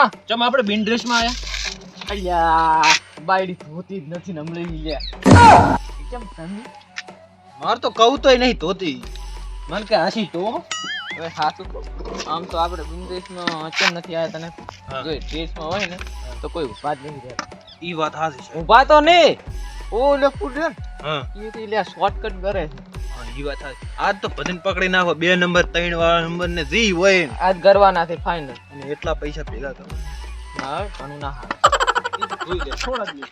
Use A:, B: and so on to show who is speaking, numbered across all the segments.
A: હા
B: ચમ આપણે બિન ડ્રેસ માં આયા
A: અલ્યા બાયડી ધોતી જ નથી ને હમણાં ઈ લ્યા કેમ સમજી
B: માર તો કહું તોય નહીં ધોતી મન કે હાસી તો
A: હવે સાચું કહું આમ તો આપણે વિદેશમાં કેમ નથી આવ્યા તને
B: હા.
A: જો દેશમાં હોય ને તો કોઈ વાત નહીં રહેતા
B: ઈ વાત હાસી છે
A: ઊભા તો નહીં ઓ લે ફૂડ
B: હા
A: એ તો લે શોર્ટકટ કરે
B: હા, ઈ વાત હાસી આજ તો બધાને પકડી નાખો 2 નંબર 3 વાળા નંબર ને જી હોય
A: આજ કરવાના છે ફાઇનલ
B: અને એટલા પૈસા ભેગા કરો
A: હા ઘણું ના હાલ
B: જોઈ લે થોડા જ લે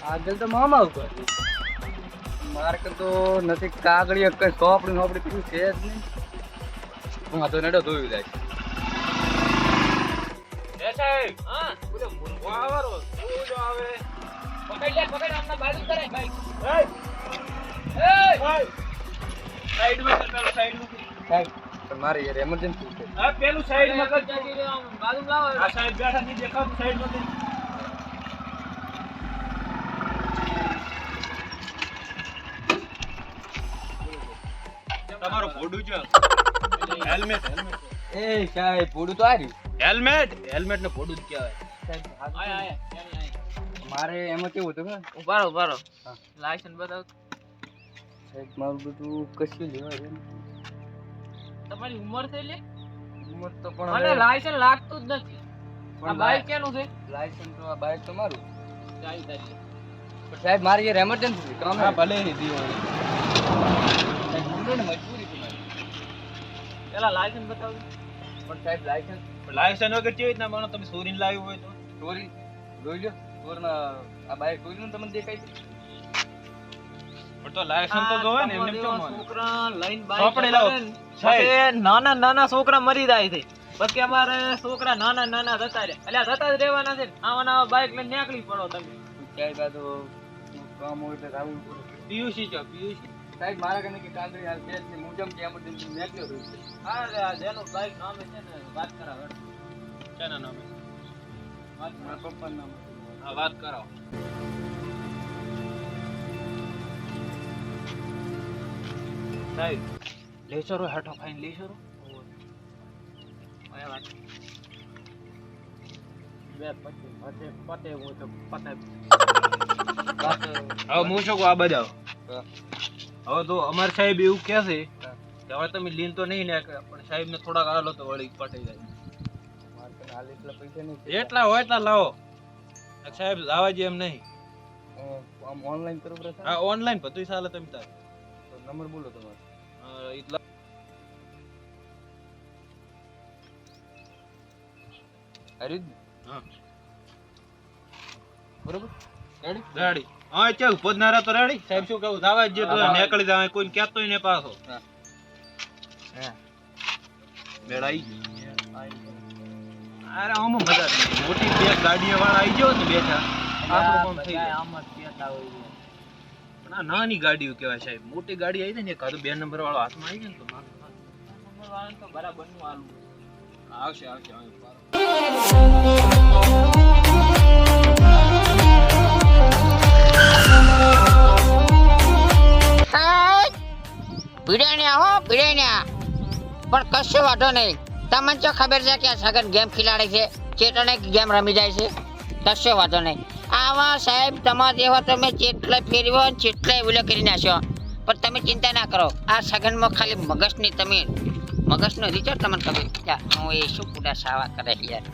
A: આગળ તો મામા ઉપર માર્ક તો નથી કાગળી કઈ સોપડી સોપડી કીધું છે જ નહીં હું આ તો નડો ધોઈ જાય
B: એ સાહેબ હા બોલે મુરગો આવરો શું જો આવે પકડ આપના બાજુ કરે ભાઈ સાઈડ માં કર પેલો સાઈડ માં
A: સાહેબ પણ મારે યાર એમરજન્સી છે
B: આ પેલું સાઈડ માં કર
A: બાજુ લાવો
B: આ સાહેબ બેઠા નહીં દેખાતું સાઈડ માં કર તમારો ફોડું છે હેલ્મેટ
A: એ સાહેબ પૂડું તો આવ્યું
B: હેલ્મેટ ને ફોડું જ કહેવાય
A: મારે એમાં કેવું હતું કે
C: ઉભારો
A: હા.
C: લાયસન્સ બતાવો
A: સાહેબ મારું બધું કશું લેવા છે
C: તમારી ઉંમર થઈ લે
A: ઉંમર તો પણ
C: મને
A: હવે
C: લાયસન્સ લાગતું જ નથી આ બાઈક કેનું છે
A: લાયસન્સ તો આ બાઈક તો મારું
C: ચાલી તારી
A: પણ સાહેબ મારે યાર એમરજન્સી છે કામ
B: હા ભલે હી દીવાણી
A: સાહેબ બોલો ને મજબૂરી છે મારી
C: પેલા લાયસન્સ બતાવો
A: પણ સાહેબ લાયસન્સ
B: લાયસન્સ વગર કેવી રીતના માનો તમે ચોરીને લાવ્યું હોય તો
A: ચોરી જોઈ લો ચોરના આ બાઈક ચોરીનું તમને દેખાય છે
B: પણ તો લાયસન્સ તો જોવે ને એમને કેમ માને
C: છોકરા લઈને
B: ચોપડી લાવો. સાહેબ.
C: નાના છોકરા મરી જાય છે પછી અમારે છોકરા નાના જતા રહે એટલે જતા જ રહેવાના છે આવા બાઈક લઈને નીકળી પડો તમે
A: સાહેબ આ તો કામ હોય એટલે રાવું પડે
B: પીયુસી છે પીયુસી
A: સાહેબ મારા કને કે કાગળી હાલ છે જ નહીં મુજમ કે એમરજન્સી નીકળ્યો રહ્યો છે
C: હા લે આ જેનું બાઈક નામે છે ને વાત કરાવે
B: કેના નામે
A: મારા પપ્પાનું નામ
B: હા વાત કરાવો સાહેબ લેચરો હેઠો ખાઈને લેચરો
C: ઓય વાત
A: બે પછી પતે હું તો પતે
B: હવે હું શું કહું આ બજાવ હવે તો અમાર સાહેબ એવું કહે છે કે હવે તમે લીન તો નહીં ને પણ સાહેબ ને થોડાક આલો તો વળી પટાઈ જાય
A: મારે કને હાલ એટલા પૈસા નહીં છે.
B: જેટલા હોય એટલા લાવો સાહેબ આવા જ એમ નહીં
A: આમ ઓનલાઈન કરવું પડે
B: હા ઓનલાઈન બધું ચાલે તમે તાર
A: તો નંબર બોલો તમારો
B: એટલા
A: હરીદ
B: હા
A: બરોબર રેડી
B: રેડી હા ચાલ પોદનારા તો રેડી સાહેબ શું કહું જાવા જ તો નીકળી જાય કોઈ કહેતોય ને પાછો
A: હા
B: બેડાઈ અરે આમાં મજા નહીં મોટી બે ગાડીઓ વાળા આવી ગયો ને બેઠા આપણું કામ થઈ જાય
C: આમ જ કહેતા હોય છે.
B: પણ આ નાની ગાડીઓ કહેવાય સાહેબ મોટી ગાડી આવી જાય ને કાં તો 2 નંબર વાળો હાથમાં આવી જાય ને તો
C: નંબર વાળાને તો બરાબરનું આલું
B: આવશે આવશે
D: ભીડ્યા હો ભીડ્યા પણ કશું વાંધો નહીં તમને તો ખબર છે કે આ સગન ગેમ ખેલાડે છે ચેટને ગેમ રમી જાય છે કશો વાંધો નહીં આવા સાહેબ તમારા જેવા તમે ચેટલે ફેરવો ચેટલે વિલો કરી નાખ્યો પણ તમે ચિંતા ના કરો આ સગનમાં ખાલી મગજની તમે મગજનો રિચાર્જ તમને ખબર હું એ શું પૂરા સાવા કરે યાર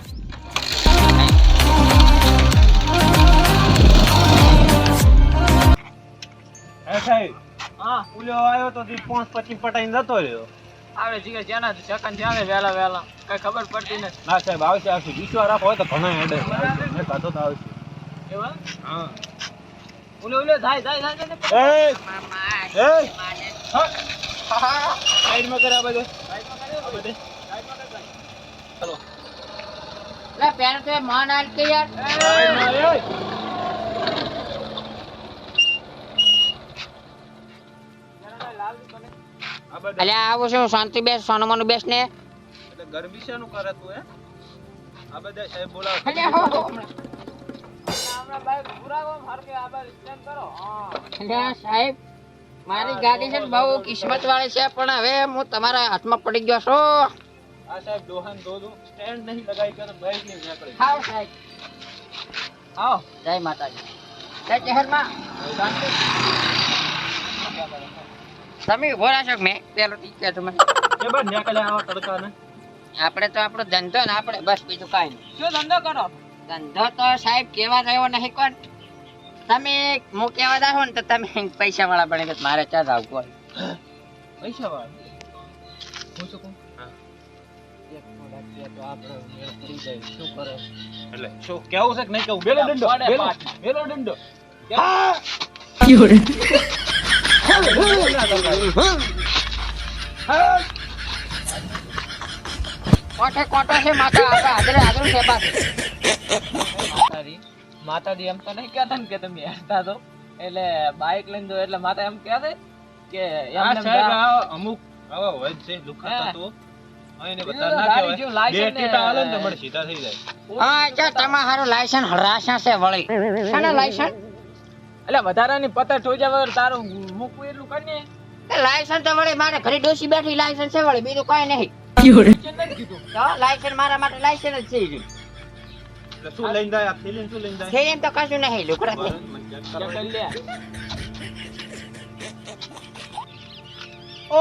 B: હે સાહેબ
C: હા
B: ઉલ્યો આવ્યો તો 5-25 પટાઈને જતો રહ્યો
C: આવે જીગર જેના સેકન્ડ છે આવે વેલા કઈ ખબર પડતી નથી
B: ના સાહેબ આવશે આવશે વિશ્વાસ રાખો હોય તો ઘણા હેડે મેં કાઢો તો આવશે
C: એવા
B: હા
C: ઓલે જાય
B: એ એ સાઈડમાં કરે આ બધે ચલો
D: લે પેન તો માન આલ કે યાર
B: સાઈડમાં એ આ બધે
D: અલ્યા આવું શું શાંતિ બેસ સોનમાનું બેસ ને
B: એટલે ગરમી શેનું કરે તું હે આ બધા સાહેબ બોલાવ
D: અલ્યા હો
C: હમણાં બાઈક પુરાવો માર કે આ બાર સ્ટેન્ડ કરો હા
D: અલ્યા સાહેબ મારી ગાડી છે ને બહુ કિસ્મત વાળી છે, પણ હવે હું તમારા હાથમાં પડી ગયો છું.
B: આ સાહેબ ડોહાન દો સ્ટેન્ડ નહીં લગાવી કે બાઈક લઈને નીકળી.
D: આવો સાહેબ, આવો. જય માતાજી. જય ચહેરમાં. તમે ઉભો રાખો કે મેં પેલો ઠીક છે તમે.
B: કે બસ નીકળ્યા આવા તડકાને.
D: આપણે તો આપણો ધંધો ને આપણે બસ બીજું કાંઈ નહીં.
C: શું ધંધો કરો?
D: ધંધો તો સાહેબ કેવા રહ્યો નહીં કોણ. તમે હું કેવા દાખો ને તો તમે પૈસા વાળા બને કે મારે ચા જાવ કોઈ.
B: પૈસા વાળા હું શું કહું?
C: શું કરે?
B: એટલે શું કેવું છે કે નહીં કેવું? Bellow દંડો, bellow દંડો.
D: કોઠે કોઠો છે માતા આપણે હાજરે હાજર છે બસ.
C: માતાજી એમ તો નહીં કહેતા ને કે તમે હેરતા તો એટલે બાઇક લઈને દો એટલે માતા એમ કહે છે કે
B: આ
C: એમને
B: સાહેબ આ અમુક આવા હોય છે લુખાતા તો આને બધા ના
C: ગાડી જો
B: કહેવાય. બે
C: લાયસન્સ
B: ટેટા હાલે ને તો મને સીધા થઈ જાય.
D: હા જો તમારું લાયસન્સ હરાશા છે વળી. શાના લાયસન્સ?
C: એટલે વધારાની પત્તા ઠોજા વગર તારું મૂકવું એટલું કરીને
D: લાયસન્સ તો વળી મારે ઘરે ડોસી બેઠી લાયસન્સ છે વળી બીજું કઈ નહીં.
C: કીધું
D: તો લાયસન્સ મારા માટે લાયસન્સ જ છે.
B: એટલે શું લઈને જાય આ ફિલિંગ શું લઈને જાય?
D: છે એમ તો કશું નહીં લુકડા છે.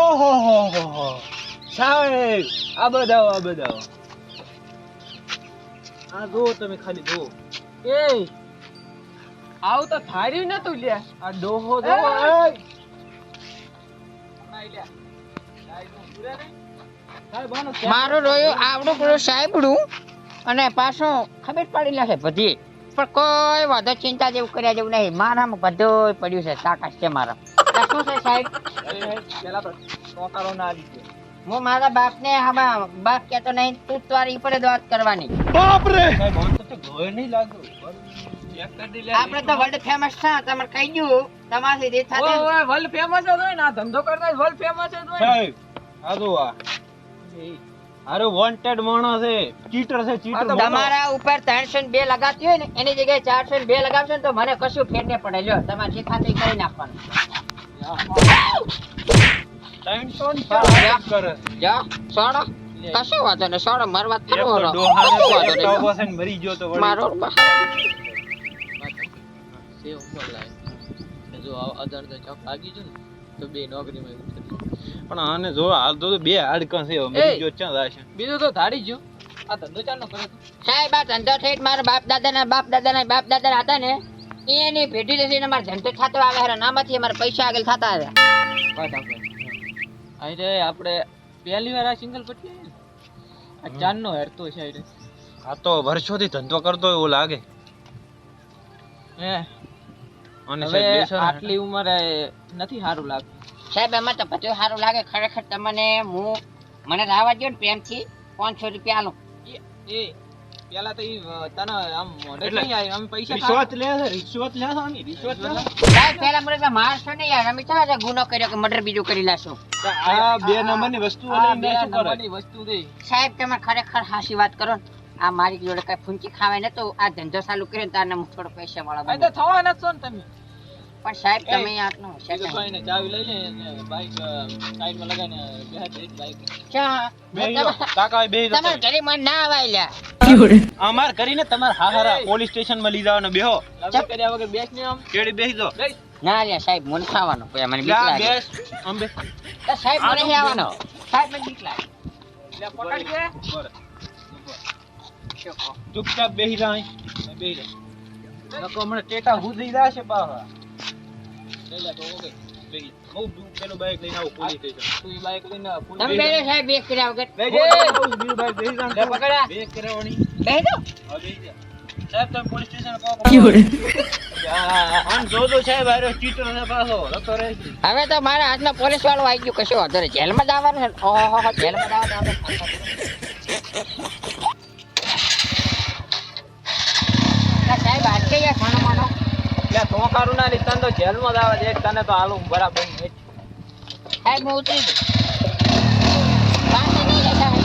B: ઓહો હો હો હો સાહેબ આ બધાઓ આ જો તમે ખાલી જો
C: એ આવું તો થાર્યું નતું લે
B: આ ડોહો જો
D: મારું રોયું આવડું પેલું સાહેબડું અને પાછું ખબર પડી નાખે બધી, પણ કોઈ વાંધો ચિંતા જેવું કર્યા જેવું નહીં. મારામાં બધું પડ્યું છે, તાકાત છે મારા. આ શું છે સાહેબ?
C: પેલા તો ટોકારો ના આવી ગયો.
D: હું મારા બાપને આમાં બાપ કહેતો નહીં, તું તારી ઉપર જ વાત કરવાની.
B: સાહેબ આમ તો ગોય નહીં લાગ્યો ચેક કરી દે લે.
D: આપણે તો વર્લ્ડ ફેમસ છે, તમારે કહી દઉં તમારી રીત સાથે.
C: ઓય વર્લ્ડ ફેમસ જ હોય ને આ ધંધો કરતા વર્લ્ડ ફેમસ જ હોય ને.
B: સાહેબ આ જો અરે વોન્ટેડ માણસ છે, ચીટર છે, ચીટર.
D: તમારા ઉપર 302 લગાતી હોય ને એની જગ્યાએ 402 લગાવશો ને તો મને કશું ફેર નહીં પડે. લ્યો તમારે જે ખાતે કરી નાખવાનું.
B: કરે
D: જા સોડો, કશું વાંધો નહીં, સોડો મારવા
B: એક
D: કરો
B: તો
D: હરો.
B: ડોહાને
D: કશું વાંધો નહીં.
B: ટોપો છે ને મરી ગયો તો વળી.
D: મારો
C: સેવ ઉપર લાય જો અધર તો ચોક લાગી જો ને તો બે નોકરીમાં
B: પણ આને જો હાલ તો બે હાડકં છે મરી ગયો ક્યાં જાય છે?
C: બીજું તો ધાડી ગયો આ ધંધો ચાલનો કરે તો
D: સાહેબ આ ધંધો થઈ મારા બાપ દાદા હતા ને એની પેઢી લઈને મારા ધંધો થતો આવે હે. નામાંથી અમારા પૈસા આગળ થતા હતા.
C: અરે આપણે પહેલી વાર આ સિંગલ પટ્ટી આવી ને આ ચાંદનો હેરતો છે આઈ
B: આ તો વર્ષોથી ધંધો કરતો હોય એવું લાગે.
C: હે
B: અને
C: હવે
B: સાહેબ બેસો ને.
C: આટલી ઉંમરે નથી સારું લાગતું.
D: સાહેબ એમાં તો બધું સારું લાગે ખરેખર. તમને મને લાવવા દો ને પ્રેમથી 500 રૂપિયા આલો.
C: એ પેલા તો ઈ તને આમ મોઢે
B: એટલે
C: નહીં આવી અમે પૈસા
B: રિશ્વત લે છે, રિશ્વત લે છે ને, રિશ્વત લે છે.
D: સાહેબ પહેલા મને મારશો ને યાર, અમે ચાલો ગુનો કર્યો કે મર્ડર બીજું કરી લાશો.
B: આ બે નંબરની વસ્તુઓ
C: આ
B: લઈને
C: બે
B: શું કરે?
C: નંબરની વસ્તુ દે
D: સાહેબ તમે ખરેખર હાસી વાત કરો ને. આ મારી જોડે કઈ ફૂંચી ખાવાય ને તો આ ધંધો ચાલુ કર્યો ને તારને હું થોડો પૈસા વાળા
C: આ તો થવાના જ છો ને તમે
D: પણ સાહેબ તમે આટલું હોશિયાર
C: બીજું
D: નહીં.
C: કઈ નહીં, ચાવી લઈ લે ને બાઈક સાઈડમાં લગાવીને બેહાર દે બાઈક
D: ક્યાં?
B: બેહી જાઓ. કાકા બેહી જાઓ.
D: તમારે ઘરે મને ના આવાય લ્યા.
B: અમાર કરીને તમાર હાહારા પોલીસ સ્ટેશનમાં લઈ જવાનો બેહો.
C: લગ્ન કર્યા વગર બેસ ને આમ
B: કેડી બેહી જાઓ.
C: બેસ.
D: ના લ્યા સાહેબ મને ખાવાનો પછી મને બીક
B: જા
D: લાગે.
B: બેસ આમ બે.
D: તો સાહેબ મને નહીં આવવાનો. સાહેબ મને બીક લાગે.
C: લે પકડ કે
B: બરાબર.
D: શું કહો?
B: ચૂપચાપ બેહી જા અહીં. બેહી જા. નકો હમણાં ટેટા હુધી જાશે પાછા.
C: લઈ લે તો ઓકે
B: બેહી જા. હું પેલું બાઈક લઈને આવું પોલીસ સ્ટેશન.
C: તું ઈ બાઈક લઈને
D: તમે બેસો સાહેબ બેસ કર્યા વગર.
C: બેસ.
B: બીજું બાઈક બેહી જા.
C: લે પકડ્યા.
B: બેક કરાવવાની.
D: બેસી જાઓ.
B: હા બેહી જા. સાહેબ તમે પોલીસ સ્ટેશન કહો. આમ જોજો સાહેબ આરો ચીટર છે પાછો લતો રહે છે.
D: હવે તો મારા હાથમાં પોલીસ વાળો આવી ગયો, કશો વાંધો નહીં. જેલમાં જવાનું છે. ઓહો જેલમાં જવાનું. સાહેબ હાથ કે યાર ખાનો માનો.
C: લે તો કારું ના ની તને તો જેલમાં જ આવે છે તને તો હાલું બરાબર નહીં.
D: સાહેબ હું ઉતરી ગયો. પાસે નહીં લે સાહેબ.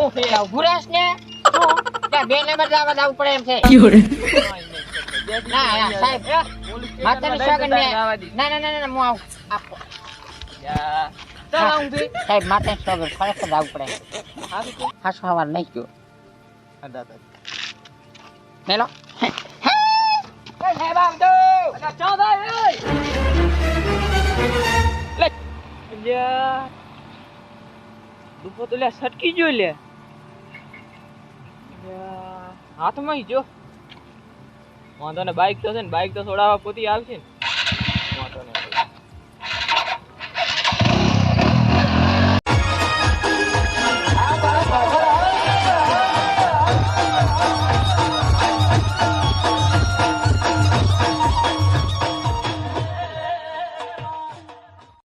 D: એટલે ઊભું રહેશ ને ત્યાં 2 નંબર જવા જવું પડે એમ છે ના ના, સાહેબ માતાની સોગંદ ને ના ના ના ના હું આવું આપો સાહેબ માતાની સોગંદ ખરેખર જવું પડે હા સવાર નહીં ગયો મેલો સાહેબ આવજો
C: દુપો તો લે સટકી જો લે હાથમાં જો વાંધો ને બાઈક તો છે ને બાઈક તો છોડાવવા પોતી આવશે ને વાંધો ને